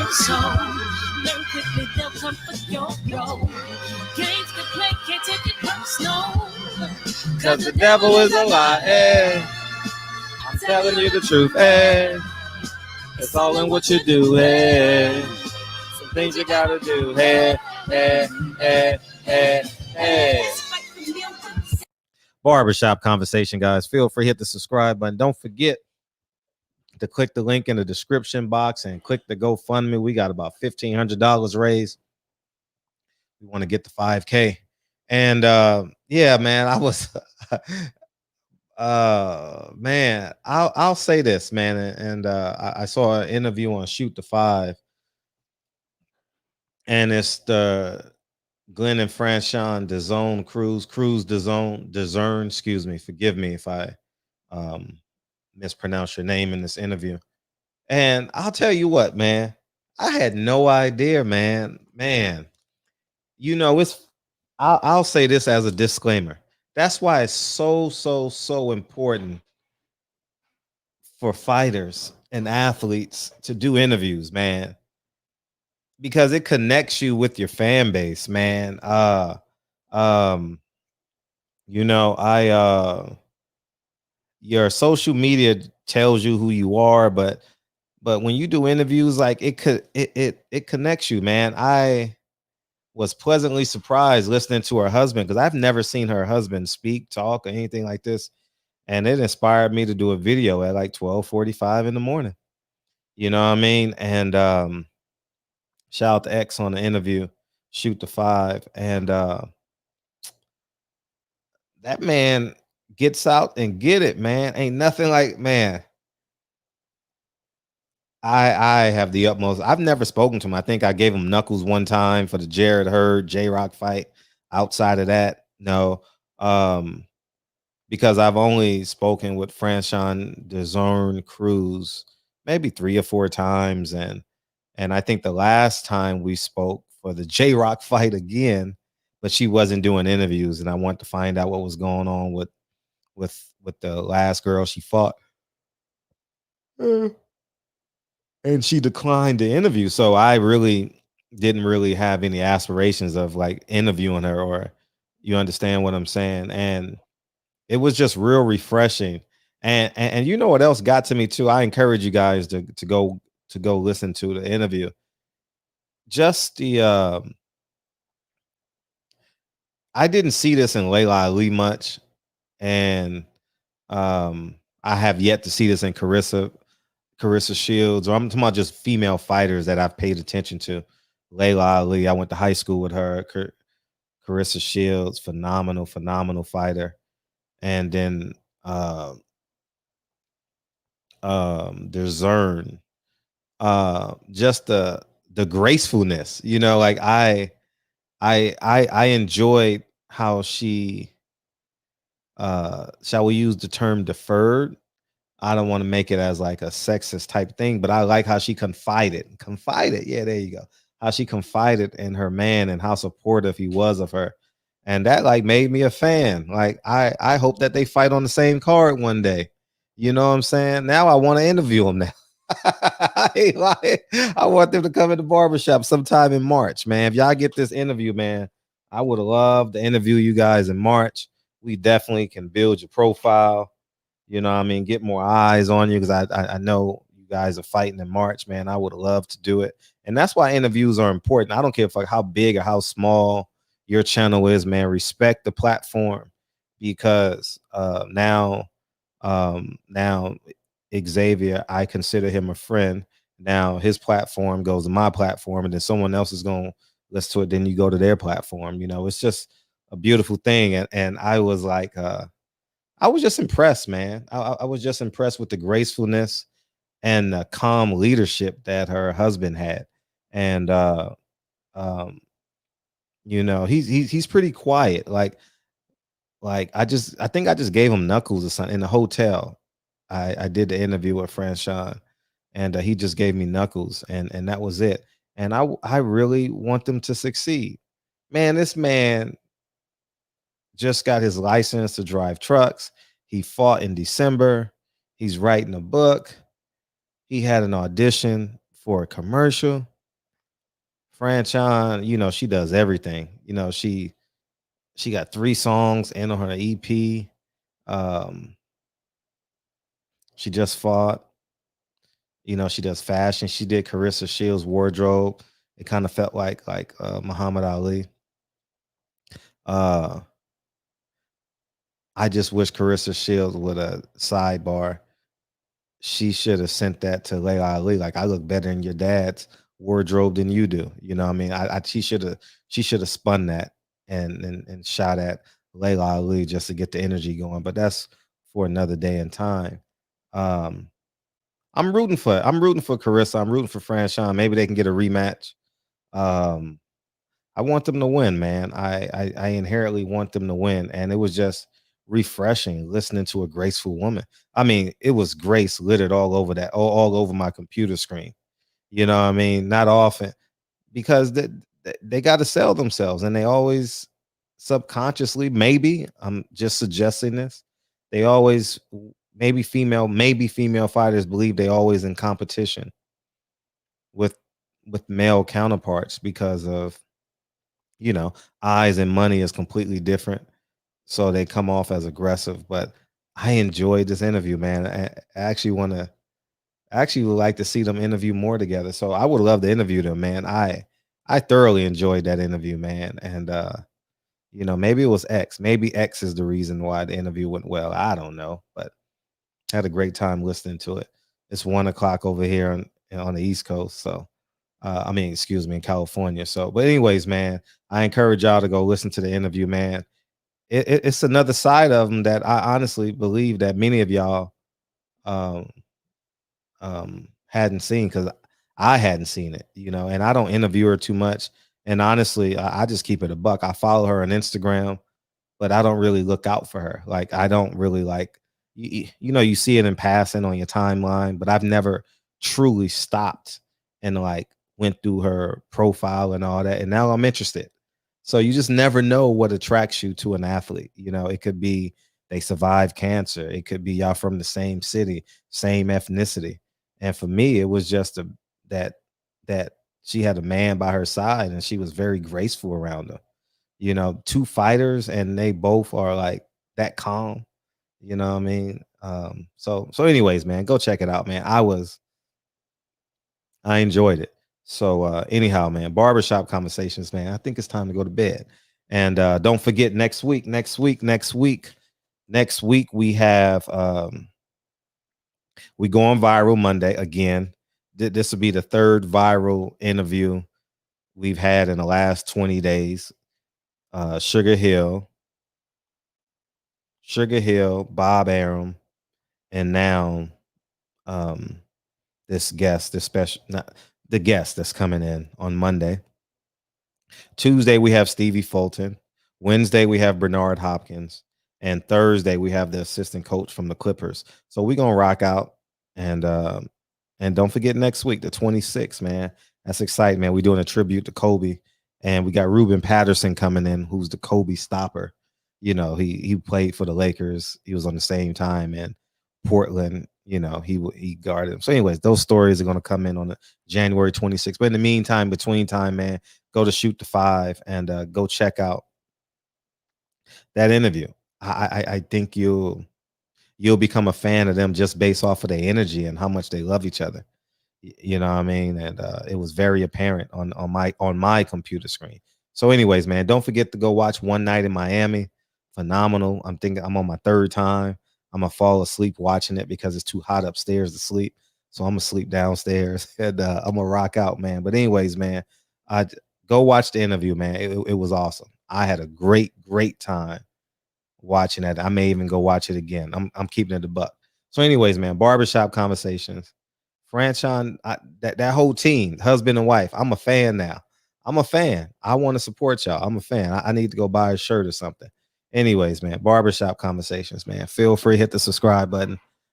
your soul. Learn quickly, they'll come for your role. Games can play, can't take it personal. Cause the devil is a lie. Hey. I'm telling you the truth. Hey. It's all in what you do. Hey. Some things you gotta do. Hey, hey, hey, hey, hey. Barbershop conversation, guys. Feel free to hit the subscribe button. Don't forget to click the link in the description box and click the GoFundMe. We got about $1,500 raised. We want to get to 5K. And yeah, man, I was man, I'll say this, man. And I saw an interview on Shoot the Five, and it's the Glenn and Franchon DeZone Crews-Dezurn. Excuse me, forgive me if I mispronounce your name in this interview. And I'll tell you what, man, I had no idea, man. You know, I'll say this as a disclaimer. That's why it's so important for fighters and athletes to do interviews, man, because it connects you with your fan base, man. You know, your social media tells you who you are, but when you do interviews, like it connects you, man. I was pleasantly surprised listening to her husband, because I've never seen her husband speak, talk, or anything like this. And it inspired me to do a video at like 12:45 in the morning. You know what I mean? And shout out to X on the interview, Shoot the Five. And that man gets out and get it, man. Ain't nothing like, man. I have the utmost. I've never spoken to him. I think I gave him knuckles one time for the Jared Hurd J-Rock fight. Outside of that, no. Because I've only spoken with Franchon DeZurn Cruz maybe 3 or 4 times, and I think the last time we spoke for the J-Rock fight again, but she wasn't doing interviews, and I want to find out what was going on with the last girl she fought. And she declined the interview. So I really didn't really have any aspirations of like interviewing her, or you understand what I'm saying? And it was just real refreshing. And you know what else got to me too? I encourage you guys to go listen to the interview. Just the I didn't see this in Layla Ali much, and I have yet to see this in Carissa Shields, or I'm talking about just female fighters that I've paid attention to. Layla Ali, I went to high school with her. Carissa Shields, phenomenal fighter. And then Dezurn, just the gracefulness, you know, like I enjoyed how she shall we use the term deferred. I don't want to make it as like a sexist type thing, but I like how she confided. Yeah, there you go. How she confided in her man and how supportive he was of her. And that like made me a fan. Like I hope that they fight on the same card one day. You know what I'm saying? Now I want to interview them now. I ain't lying. I want them to come in the barbershop sometime in March, man. If y'all get this interview, man, I would have loved to interview you guys in March. We definitely can build your profile. You know what I mean? Get more eyes on you, because I know you guys are fighting in March, man. I would love to do it. And that's why interviews are important. I don't care if like how big or how small your channel is, man. Respect the platform, because now Xavier, I consider him a friend. Now his platform goes to my platform, and then someone else is going to listen to it. Then you go to their platform. You know, it's just a beautiful thing. And I was like, I was just impressed, man. I was just impressed with the gracefulness and the calm leadership that her husband had. And um, you know, he's pretty quiet. Like I think I just gave him knuckles or something in the hotel. I did the interview with Franchon, and he just gave me knuckles, and that was it. And I really want them to succeed. Man, this man just got his license to drive trucks. He fought in December. He's writing a book. He had an audition for a commercial. Franchon, she does everything. She got 3 songs and on her EP. Um, she just fought. She does fashion. She did Carissa Shields' wardrobe. It kind of felt like Muhammad Ali. Uh, I just wish Carissa Shields would a sidebar. She should have sent that to Layla Ali. Like, I look better in your dad's wardrobe than you do. You know what I mean? She should have spun that and shot at Layla Ali just to get the energy going. But that's for another day and time. Um, I'm rooting for Carissa. I'm rooting for Franchon. Maybe they can get a rematch. Um, I want them to win, man. I inherently want them to win, and it was just refreshing listening to a graceful woman. I mean, it was grace littered all over all over my computer screen. You know what I mean? Not often because they got to sell themselves, and they always subconsciously, maybe I'm just suggesting this. They always maybe female fighters believe they always in competition with male counterparts because of you know, eyes and money is completely different. So they come off as aggressive. But I enjoyed this interview, man. I actually would like to see them interview more together. So I would love to interview them, man. I thoroughly enjoyed that interview, man. And maybe it was X. Maybe X is the reason why the interview went well. I don't know, but had a great time listening to it. It's 1 o'clock over here on the East Coast. So I mean, excuse me, in California. So, but anyways, man, I encourage y'all to go listen to the interview, man. It's another side of them that I honestly believe that many of y'all um, hadn't seen because I hadn't seen it, and I don't interview her too much. And honestly, I just keep it a buck. I follow her on Instagram, but I don't really look out for her. Like, I don't really like you see it in passing on your timeline, but I've never truly stopped and like went through her profile and all that. And now I'm interested. So you just never know what attracts you to an athlete. It could be they survived cancer. It could be y'all from the same city, same ethnicity. And for me, it was just that that she had a man by her side and she was very graceful around him. 2 fighters and they both are like that calm. You know what I mean? So anyways, man, go check it out, man. I enjoyed it. So anyhow, man, barbershop conversations, man. I think it's time to go to bed. And don't forget next week we have we go on viral Monday again. This will be the third viral interview we've had in the last 20 days. Sugar Hill, Bob Arum, and now this guest, this special, not the guest that's coming in on Monday. Tuesday we have Stevie Fulton. Wednesday we have Bernard Hopkins, and Thursday we have the assistant coach from the Clippers. So we're gonna rock out, and don't forget next week the 26th, man. That's exciting, man. We're doing a tribute to Kobe, and we got Ruben Patterson coming in, who's the Kobe stopper. He played for the Lakers. He was on the same time in Portland. He guarded him. So, anyways, those stories are going to come in on the January 26th. But in the meantime, between time, man, go to Shoot the Five and go check out that interview. I think you'll become a fan of them just based off of their energy and how much they love each other. You know what I mean? And it was very apparent on my computer screen. So, anyways, man, don't forget to go watch One Night in Miami. Phenomenal. I'm thinking I'm on my third time. I'm gonna fall asleep watching it because it's too hot upstairs to sleep. So I'm gonna sleep downstairs and I'm gonna rock out, man. But anyways, man, I go watch the interview, man. It was awesome. I had a great time watching that. I may even go watch it again. I'm keeping it a buck. So, anyways, man, barbershop conversations. Franchon, that whole team, husband and wife. I'm a fan now. I'm a fan. I want to support y'all. I'm a fan. I need to go buy a shirt or something. Anyways, man, barbershop conversations, man. Feel free to hit the subscribe button.